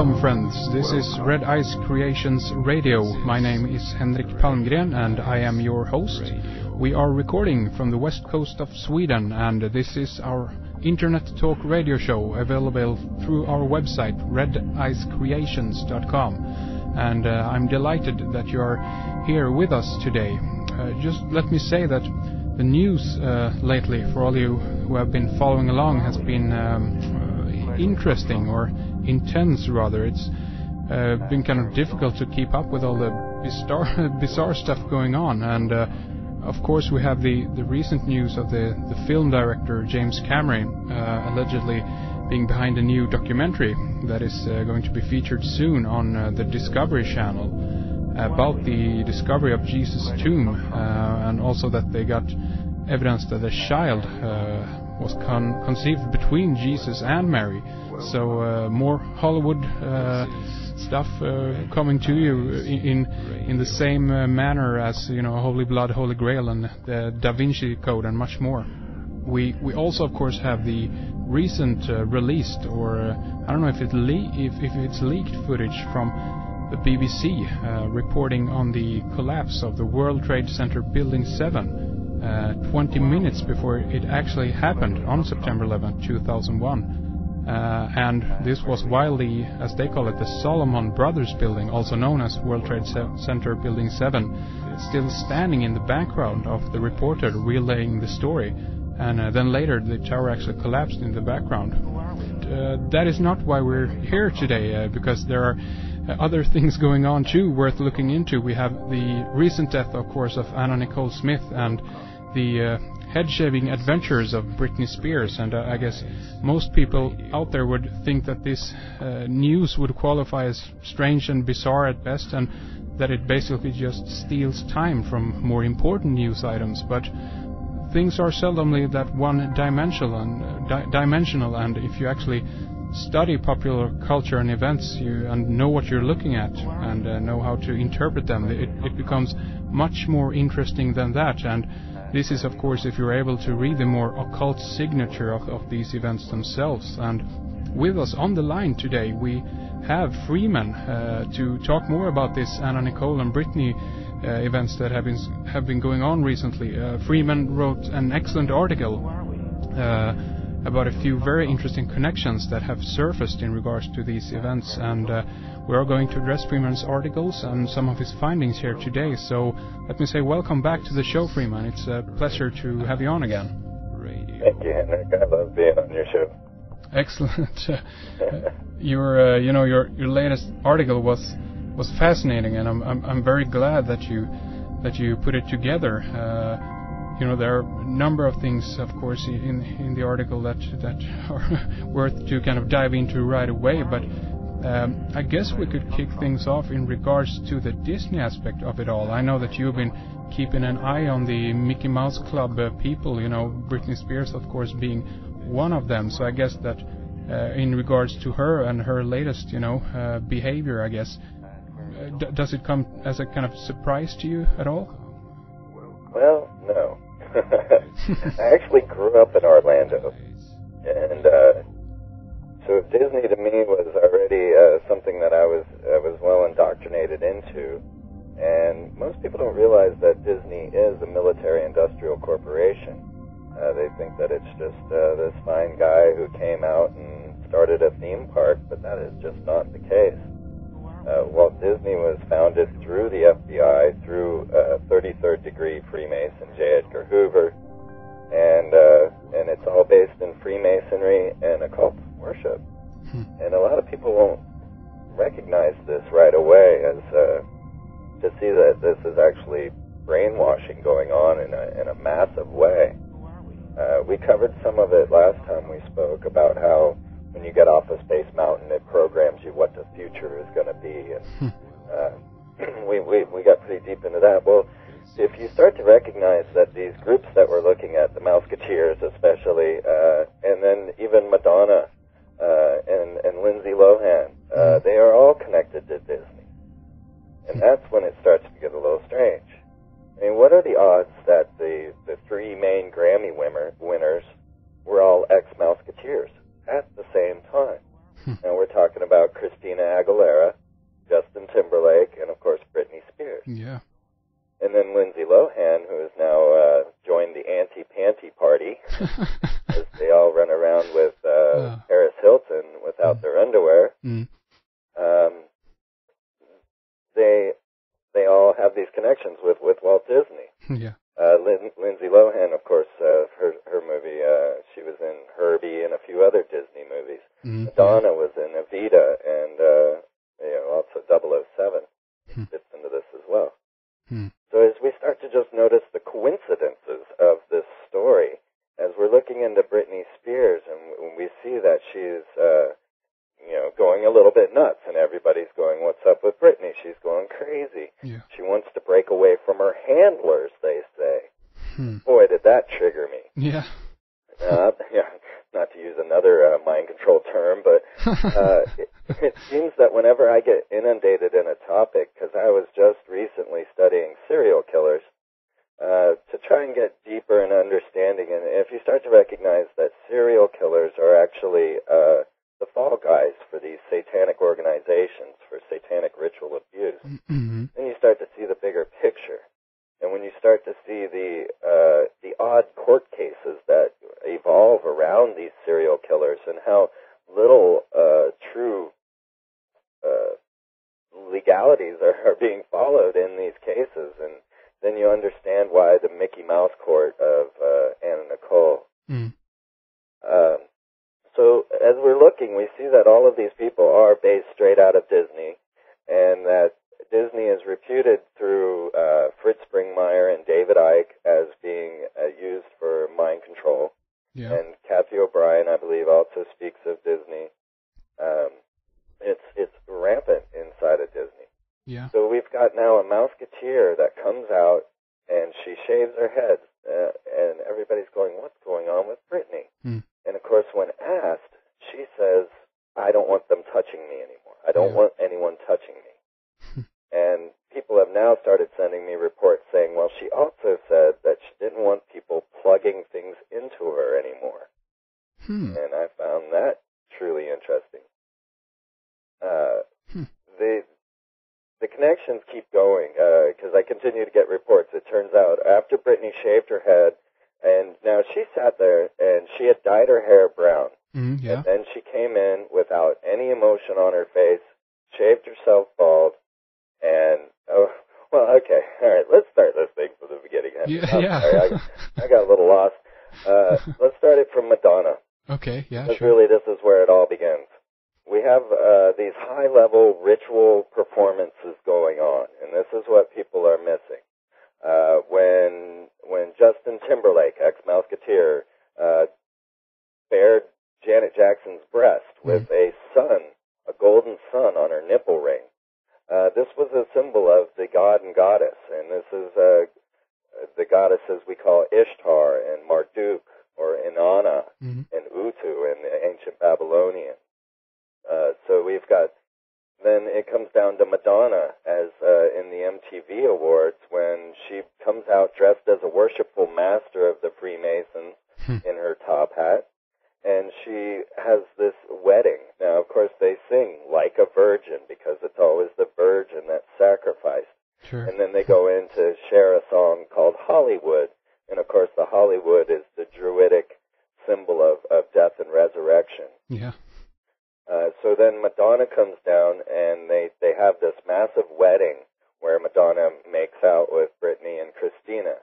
Welcome friends, this is Red Ice Creations Radio. My name is Henrik Palmgren and I am your host. We are recording from the west coast of Sweden and this is our internet talk radio show available through our website redicecreations.com. And I'm delighted that you are here with us today. Just let me say that the news lately, for all you who have been following along, has been interesting, or intense rather. It's been kind of difficult to keep up with all the bizarre stuff going on. And of course we have the recent news of the film director James Cameron allegedly being behind a new documentary that is going to be featured soon on the Discovery Channel about the discovery of Jesus' tomb, and also that they got evidence that a child was conceived between Jesus and Mary. So more Hollywood stuff coming to you in the same manner as, you know, Holy Blood, Holy Grail and the Da Vinci Code and much more. We also of course have the recent released, or I don't know if it's leaked footage from the BBC reporting on the collapse of the World Trade Center Building 7 20 minutes before it actually happened on September 11, 2001. And this was while the, as they call it, the Solomon Brothers building, also known as World Trade Center Building 7, still standing in the background of the reporter relaying the story. And then later the tower actually collapsed in the background. That is not why we're here today, because there are other things going on too worth looking into. We have the recent death, of course, of Nicole Smith and the head-shaving adventures of Brittney Spears, and I guess most people out there would think that this news would qualify as strange and bizarre at best, and that it basically just steals time from more important news items. But things are seldomly that one-dimensional, and if you actually study popular culture and events and know what you're looking at and know how to interpret them, it becomes much more interesting than that. And this is, of course, if you're able to read the more occult signature of these events themselves. And with us on the line today, we have Freeman to talk more about this Anna Nicole and Brittney events that have been going on recently. Freeman wrote an excellent article about a few very interesting connections that have surfaced in regards to these events, and we are going to address Freeman's articles and some of his findings here today. So let me say welcome back to the show, Freeman. It's a pleasure to have you on again. Thank you, Henrik. I love being on your show. Excellent. Your latest article was fascinating, and I'm very glad that you put it together. There are a number of things, of course, in the article that are worth to kind of dive into right away, but I guess we could kick things off in regards to the Disney aspect of it all. I know that you've been keeping an eye on the Mickey Mouse Club people, Brittney Spears, of course, being one of them. So I guess that in regards to her and her latest, behavior, I guess, does it come as a kind of surprise to you at all? Well, no. I actually grew up in Orlando, and so Disney to me was already something that I was well indoctrinated into. And most people don't realize that Disney is a military-industrial corporation. They think that it's just this fine guy who came out and started a theme park, but that is just not the case. Walt Disney was founded through the FBI, through 33rd degree Freemason J. Edgar Hoover, and it's all based in Freemasonry and occult worship. And a lot of people won't recognize this right away as to see that this is actually brainwashing going on in a massive way. We covered some of it last time we spoke about how when you get off of Space Mountain, it programs you what the future is going to be, and we got pretty deep into that. Well, if you start to recognize that these groups that we're looking at, the Mouseketeers especially, and then even Madonna and Lindsay Lohan, they are all connected to Disney, and that's when it starts to get a little strange. I mean, what are the odds that the three main Grammy winners were all ex-Mouseketeers at the same time? Now we're talking about Christina Aguilera, Justin Timberlake, and of course Britney Spears. Yeah. And then Lindsay Lohan, who has now joined the anti-panty party, as they all run around with Paris Hilton without their underwear. They all have these connections with Walt Disney. Yeah. Lindsay Lohan, of course, her movie, she was in Herbie and a few other Disney movies. Madonna was in Evita and also 007 fits into this as well. So as we start to just notice the coincidences of this story, as we're looking into Britney Spears and we see that she's going a little bit nuts, and everybody's going, "What's up with Britney? She's going crazy." Yeah. She wants to break away from her handlers, they say. Boy, did that trigger me. Yeah. Not to use another mind control term, but it seems that whenever I get inundated in a topic, because I was just recently studying serial killers, to try and get deeper in understanding, and if you start to recognize that serial killers are actually the fall guys for these satanic organizations, for satanic ritual abuse, then you start to see the bigger picture. And when you start to see the odd court cases that evolve around these serial killers and how little true legalities are being followed in these cases, and then you understand why the Mickey Mouse court of Anna Nicole. So as we're looking, we see that all of these people are based straight out of Disney, and that Disney is reputed through Fritz Springmeier and David Icke as being used for mind control. Yeah. And Kathy O'Brien, I believe, also speaks of Disney. It's rampant inside of Disney. Yeah. So we've got now a Mouseketeer that comes out and she shaves her head, and everybody's going, "What's going on with Britney?" And of course, when asked, she says, "I don't want them touching me anymore. I don't want anyone touching me." And people have now started sending me reports saying, well, she also said that she didn't want people plugging things into her anymore. And I found that truly interesting. The connections keep going, because I continue to get reports. It turns out after Britney shaved her head, and now she sat there and she had dyed her hair brown. And then she came in without any emotion on her face, shaved herself bald, and, okay, all right, let's start this thing from the beginning. Sorry, I got a little lost. Let's start it from Madonna. Okay, yeah, because really this is where it all begins. We have these high-level ritual performances going on, and this is what people are missing. When Justin Timberlake, ex-Mouseketeer, bared Janet Jackson's breast with a sun, a golden sun on her nipple ring, this was a symbol of the god and goddess, and this is the goddesses we call Ishtar and Marduk, or Inanna, and Utu in the ancient Babylonian. So we've got, then it comes down to Madonna as in the MTV Awards when she comes out dressed as a worshipful master of the Freemasons in her top hat, and she has this wedding. Now, of course, they sing like a virgin because it's always the virgin that's sacrificed. Sure. And then they go in to share a song called Hollywood, and of course the Hollywood is the druidic symbol of death and resurrection. Yeah. So then Madonna comes down, and they have this massive wedding where Madonna makes out with Brittney and Christina.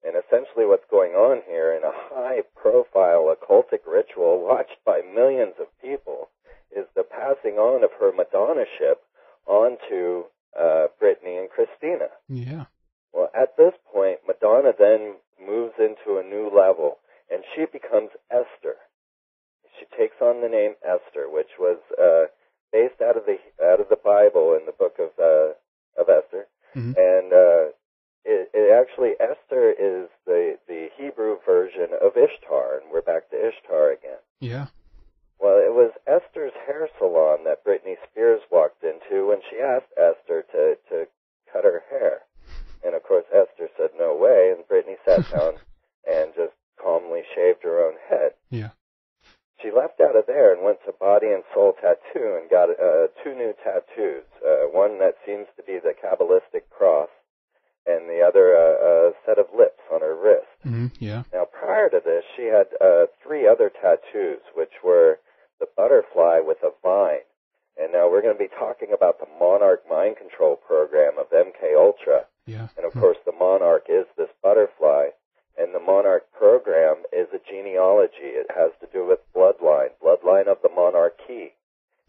And essentially what's going on here in a high-profile occultic ritual watched by millions of people is the passing on of her Madonna-ship onto Brittney and Christina. Yeah. Well, at this point, Madonna then moves into a new level, and she becomes Esther. She takes on the name Esther, which was based out of the Bible in the book of Esther, and it actually Esther is the Hebrew version of Ishtar, and we're back to Ishtar again. Yeah. Well, it was Esther's hair salon that Britney Spears walked into when she asked Esther to cut her hair, and of course Esther said no way, and Britney sat down and just calmly shaved her own head. Yeah. She left out of there and went to Body and Soul soul tattoo and got two new tattoos. One that seems to be the Kabbalistic cross, and the other a set of lips on her wrist. Yeah. Now, prior to this, she had three other tattoos, which were the butterfly with a vine. And now we're going to be talking about the Monarch Mind Control Program of MK Ultra. Yeah. And, of course, the Monarch is this butterfly, and the Monarch Program is a genealogy. It has to do with bloodline of the monarchy.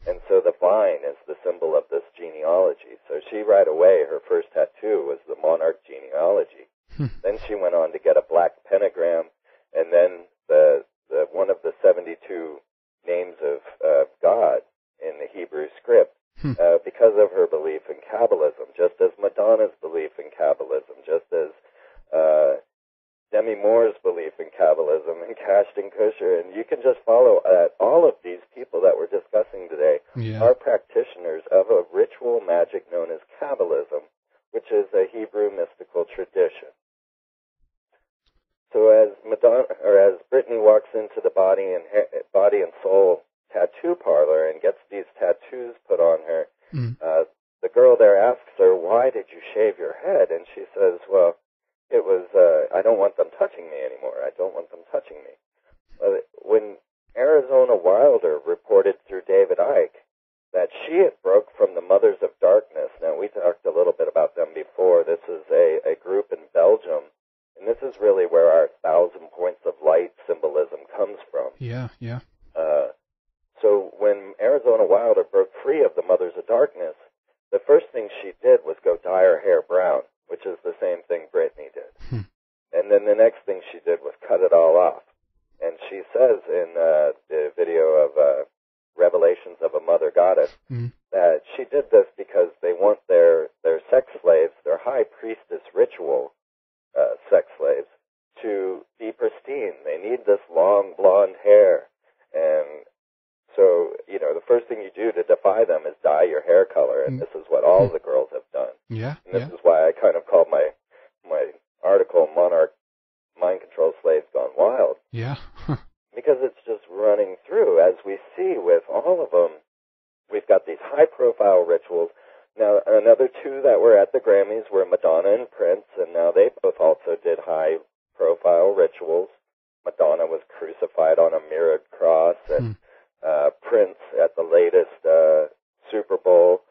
And so the vine is the symbol of this genealogy. So she, right away, her first tattoo was the Monarch genealogy. Then she went on to get a black pentagram, and then the one of the 72 names of God in the Hebrew script, because of her belief in Kabbalism, just as Madonna's belief in Kabbalism, just as Demi Moore's belief in Kabbalism, and Ashton Kutcher, and you can just follow all of these people that we're discussing today are practitioners of a ritual magic known as Kabbalism, which is a Hebrew mystical tradition. So as Brittney walks into the body and soul tattoo parlor and gets these tattoos put on her, the girl there asks her, "Why did you shave your head?" And she says, "Well, it was, I don't want them touching me anymore. I don't want them touching me." When Arizona Wilder reported through David Icke that she had broke from the Mothers of Darkness. Now, we talked a little bit about them before. This is a group in Belgium, and this is really where our 1,000 points of light symbolism comes from. Yeah. So when Arizona Wilder broke free of the Mothers of Darkness, the first thing she did was go dye her hair brown, which is the same thing Brittney did. And then the next thing she did was cut it all off. And she says in the video of Revelations of a Mother Goddess that she did this because they want their sex slaves, their high priestess ritual sex slaves, to be pristine. They need this long blonde hair. And so, the first thing you do to defy them is dye your hair color, and this is what all the girls have done. Yeah. And this is why I kind of called my article Monarch Mind Control Slaves Gone Wild. Yeah. Because it's just running through, as we see with all of them. We've got these high-profile rituals. Now, another two that were at the Grammys were Madonna and Prince, and now they both also did high-profile rituals. Madonna was crucified on a mirrored cross, and Prince, at the latest Super Bowl,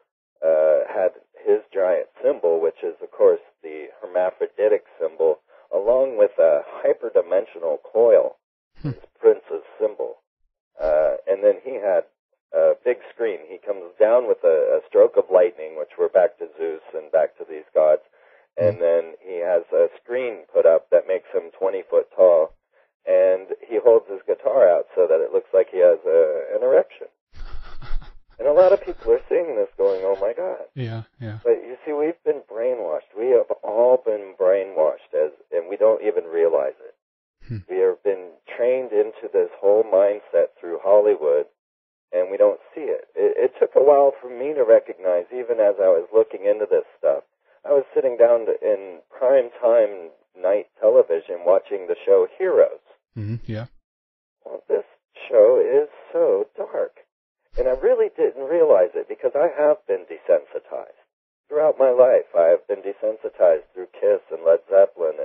had his giant symbol, which is, of course, the hermaphroditic symbol, along with a hyperdimensional coil, is Prince's symbol. And then he had a big screen. He comes down with a stroke of lightning, which we're back to Zeus and back to these gods, and then he has a screen put up that makes him 20 foot tall, and he holds his guitar out so that it looks like he has an erection. And a lot of people are seeing this going, "Oh my God." Yeah. But you see, we've been brainwashed. We have all been brainwashed, and we don't even realize it. We have been trained into this whole mindset through Hollywood, and we don't see it. It took a while for me to recognize, even as I was looking into this stuff. I was sitting down in prime time night television watching the show Heroes. Yeah. Well, this show is so dark. And I really didn't realize it because I have been desensitized. Throughout my life, I have been desensitized through Kiss and Led Zeppelin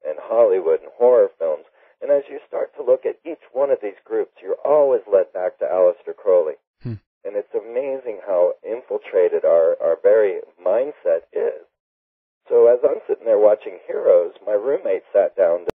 and Hollywood and horror films. And as you start to look at each one of these groups, you're always led back to Aleister Crowley. And it's amazing how infiltrated our very